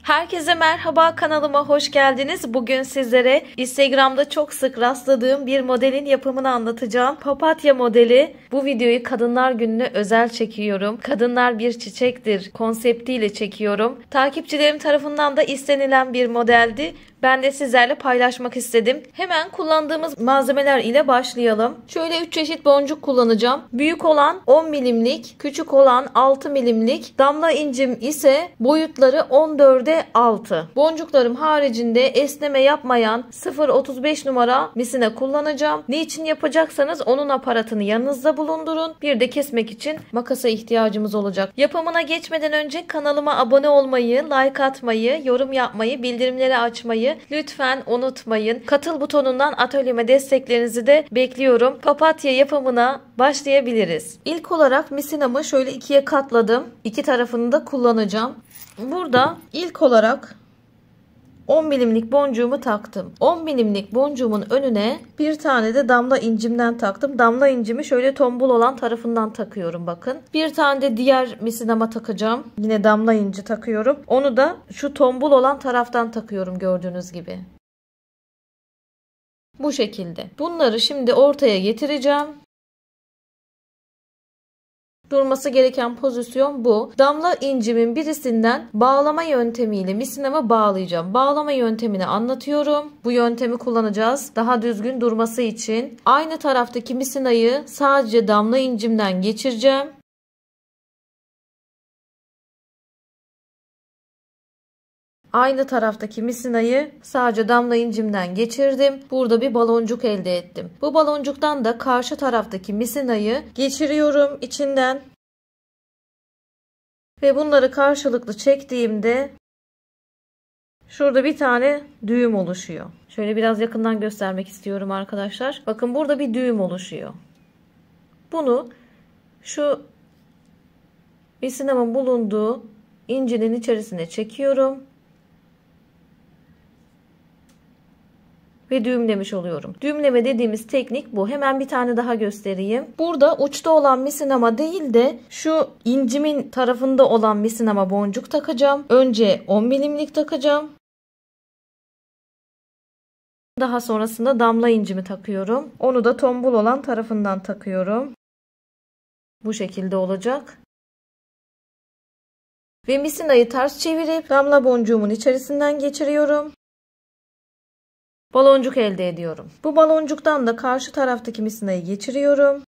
Herkese merhaba, kanalıma hoş geldiniz. Bugün sizlere Instagram'da çok sık rastladığım bir modelin yapımını anlatacağım. Papatya modeli. Bu videoyu Kadınlar Günü'ne özel çekiyorum. Kadınlar bir çiçektir konseptiyle çekiyorum. Takipçilerim tarafından da istenilen bir modeldi. Ben de sizlerle paylaşmak istedim. Hemen kullandığımız malzemeler ile başlayalım. Şöyle 3 çeşit boncuk kullanacağım. Büyük olan 10 milimlik, küçük olan 6 milimlik. Damla incim ise boyutları 14'e 6. Boncuklarım haricinde esneme yapmayan 0.35 numara misine kullanacağım. Niçin yapacaksanız onun aparatını yanınızda bulundurun. Bir de kesmek için makasa ihtiyacımız olacak. Yapımına geçmeden önce kanalıma abone olmayı, like atmayı, yorum yapmayı, bildirimleri açmayı lütfen unutmayın. Katıl butonundan atölyeme desteklerinizi de bekliyorum. Papatya yapımına başlayabiliriz. İlk olarak misinamı şöyle ikiye katladım. İki tarafını da kullanacağım. Burada ilk olarak 10 milimlik boncuğumu taktım. 10 milimlik boncuğumun önüne bir tane de damla incimden taktım. Damla incimi şöyle tombul olan tarafından takıyorum bakın. Bir tane de diğer misinama takacağım. Yine damla inci takıyorum. Onu da şu tombul olan taraftan takıyorum gördüğünüz gibi. Bu şekilde. Bunları şimdi ortaya getireceğim. Durması gereken pozisyon bu. Damla incimin birisinden bağlama yöntemiyle misinama bağlayacağım. Bağlama yöntemini anlatıyorum. Bu yöntemi kullanacağız daha düzgün durması için. Aynı taraftaki misinayı sadece damla incimden geçireceğim. Aynı taraftaki misinayı sadece damla incimden geçirdim. Burada bir baloncuk elde ettim. Bu baloncuktan da karşı taraftaki misinayı geçiriyorum içinden. Ve bunları karşılıklı çektiğimde şurada bir tane düğüm oluşuyor. Şöyle biraz yakından göstermek istiyorum arkadaşlar. Bakın burada bir düğüm oluşuyor. Bunu şu misinamın bulunduğu incinin içerisine çekiyorum. Ve düğümlemiş oluyorum. Düğümleme dediğimiz teknik bu. Hemen bir tane daha göstereyim. Burada uçta olan misinama değil de şu incimin tarafında olan misinama boncuk takacağım. Önce 10 milimlik takacağım. Daha sonrasında damla incimi takıyorum. Onu da tombul olan tarafından takıyorum. Bu şekilde olacak. Ve misinayı ters çevirip damla boncuğumun içerisinden geçiriyorum. Baloncuk elde ediyorum. Bu baloncuktan da karşı taraftaki misinayı geçiriyorum.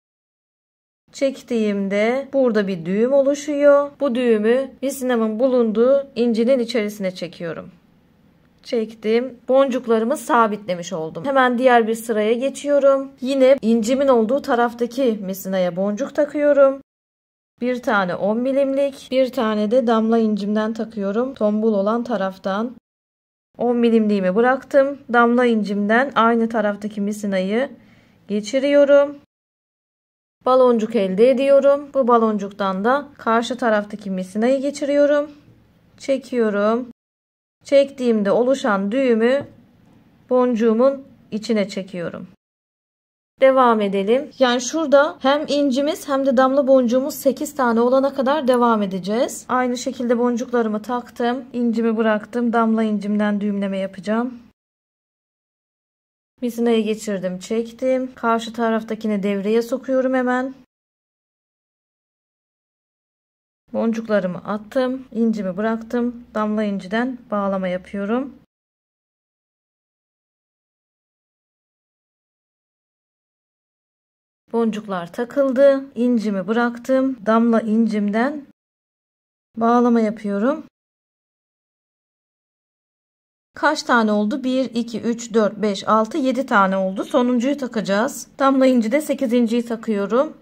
Çektiğimde burada bir düğüm oluşuyor. Bu düğümü misinamın bulunduğu incinin içerisine çekiyorum. Çektim. Boncuklarımı sabitlemiş oldum. Hemen diğer bir sıraya geçiyorum. Yine incimin olduğu taraftaki misinaya boncuk takıyorum. Bir tane 10 milimlik, bir tane de damla incimden takıyorum. Tombul olan taraftan. 10 milimliğimi bıraktım. Damla incimden aynı taraftaki misinayı geçiriyorum. Baloncuk elde ediyorum. Bu baloncuktan da karşı taraftaki misinayı geçiriyorum. Çekiyorum. Çektiğimde oluşan düğümü boncuğumun içine çekiyorum. Devam edelim. Yani şurada hem incimiz hem de damla boncuğumuz 8 tane olana kadar devam edeceğiz. Aynı şekilde boncuklarımı taktım. İncimi bıraktım. Damla incimden düğümleme yapacağım. Misinayı geçirdim, çektim. Karşı taraftakini devreye sokuyorum hemen. Boncuklarımı attım. İncimi bıraktım. Damla inciden bağlama yapıyorum. Boncuklar takıldı. İncimi bıraktım. Damla incimden bağlama yapıyorum. Kaç tane oldu? 1, 2, 3, 4, 5, 6, 7 tane oldu. Sonuncuyu takacağız. Damla inci de 8.'yi takıyorum.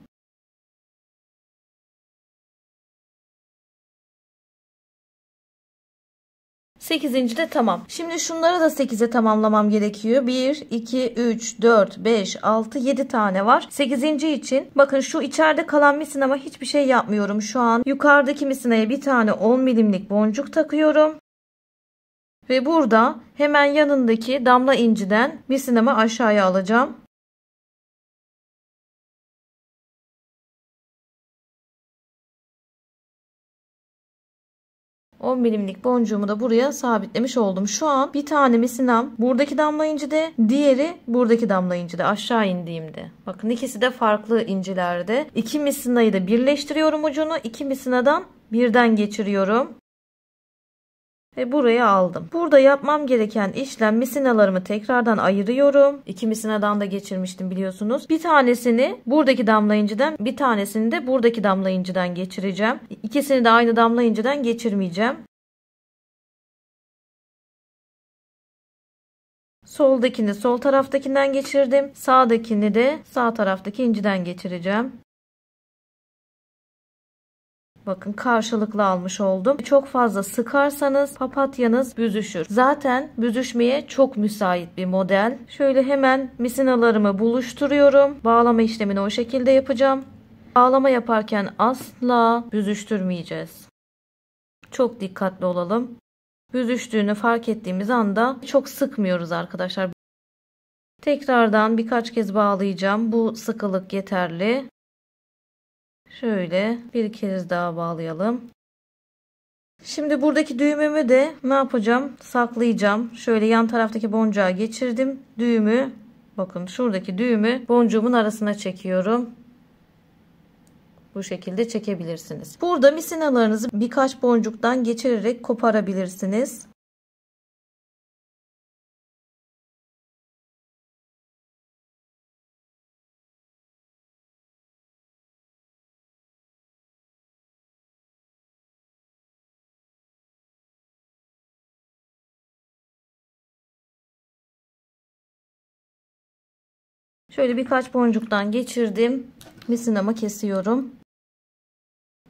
Sekizinci de tamam. Şimdi şunları da 8'e tamamlamam gerekiyor. 1, 2, 3, 4, 5, 6, 7 tane var. 8. için bakın şu içeride kalan misinama hiçbir şey yapmıyorum. Şu an yukarıdaki misinaya bir tane 10 milimlik boncuk takıyorum. Ve burada hemen yanındaki damla inciden misinamı aşağıya alacağım. 10 milimlik boncuğumu da buraya sabitlemiş oldum. Şu an bir tane misinam buradaki damla incide, diğeri buradaki damla incide aşağı indiğimde. Bakın ikisi de farklı incilerde. 2 misinayı da birleştiriyorum ucunu. 2 misinadan birden geçiriyorum. Ve buraya aldım. Burada yapmam gereken işlem, misinalarımı tekrardan ayırıyorum. 2 misinadan da geçirmiştim biliyorsunuz. Bir tanesini buradaki damla inciden, bir tanesini de buradaki damla inciden geçireceğim. İkisini de aynı damla inciden geçirmeyeceğim. Soldakini sol taraftakinden geçirdim. Sağdakini de sağ taraftaki inciden geçireceğim. Bakın karşılıklı almış oldum. Çok fazla sıkarsanız papatyanız büzüşür. Zaten büzüşmeye çok müsait bir model. Şöyle hemen misinalarımı buluşturuyorum. Bağlama işlemini o şekilde yapacağım. Bağlama yaparken asla büzüştürmeyeceğiz. Çok dikkatli olalım. Büzüştüğünü fark ettiğimiz anda çok sıkmıyoruz arkadaşlar. Tekrardan birkaç kez bağlayacağım. Bu sıkılık yeterli. Şöyle bir kez daha bağlayalım. Şimdi buradaki düğümümü de ne yapacağım? Saklayacağım. Şöyle yan taraftaki boncuğa geçirdim. Düğümü, bakın şuradaki düğümü boncuğumun arasına çekiyorum. Bu şekilde çekebilirsiniz. Burada misinalarınızı birkaç boncuktan geçirerek koparabilirsiniz. Şöyle birkaç boncuktan geçirdim. Misinamı kesiyorum.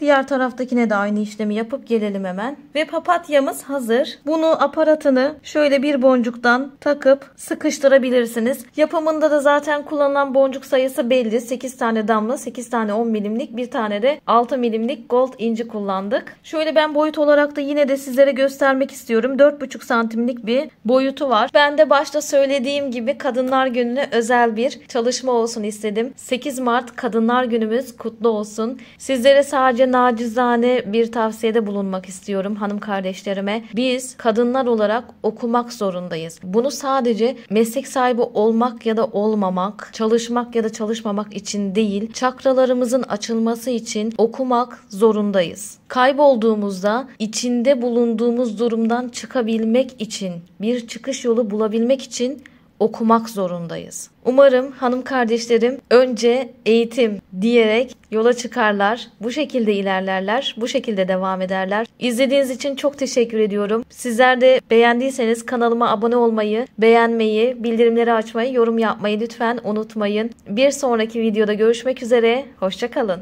Diğer taraftakine de aynı işlemi yapıp gelelim hemen. Ve papatyamız hazır. Bunu aparatını şöyle bir boncuktan takıp sıkıştırabilirsiniz. Yapımında da zaten kullanılan boncuk sayısı belli. 8 tane damla, 8 tane 10 milimlik, bir tane de 6 milimlik gold inci kullandık. Şöyle ben boyut olarak da yine de sizlere göstermek istiyorum. 4,5 santimlik bir boyutu var. Ben de başta söylediğim gibi Kadınlar Günü'ne özel bir çalışma olsun istedim. 8 Mart Kadınlar Günümüz kutlu olsun. Sizlere sadece nacizane bir tavsiyede bulunmak istiyorum hanım kardeşlerime. Biz kadınlar olarak okumak zorundayız. Bunu sadece meslek sahibi olmak ya da olmamak, çalışmak ya da çalışmamak için değil, çakralarımızın açılması için okumak zorundayız. Kaybolduğumuzda içinde bulunduğumuz durumdan çıkabilmek için, bir çıkış yolu bulabilmek için okumak zorundayız. Umarım hanım kardeşlerim önce eğitim diyerek yola çıkarlar. Bu şekilde ilerlerler. Bu şekilde devam ederler. İzlediğiniz için çok teşekkür ediyorum. Sizler de beğendiyseniz kanalıma abone olmayı, beğenmeyi, bildirimleri açmayı, yorum yapmayı lütfen unutmayın. Bir sonraki videoda görüşmek üzere. Hoşça kalın.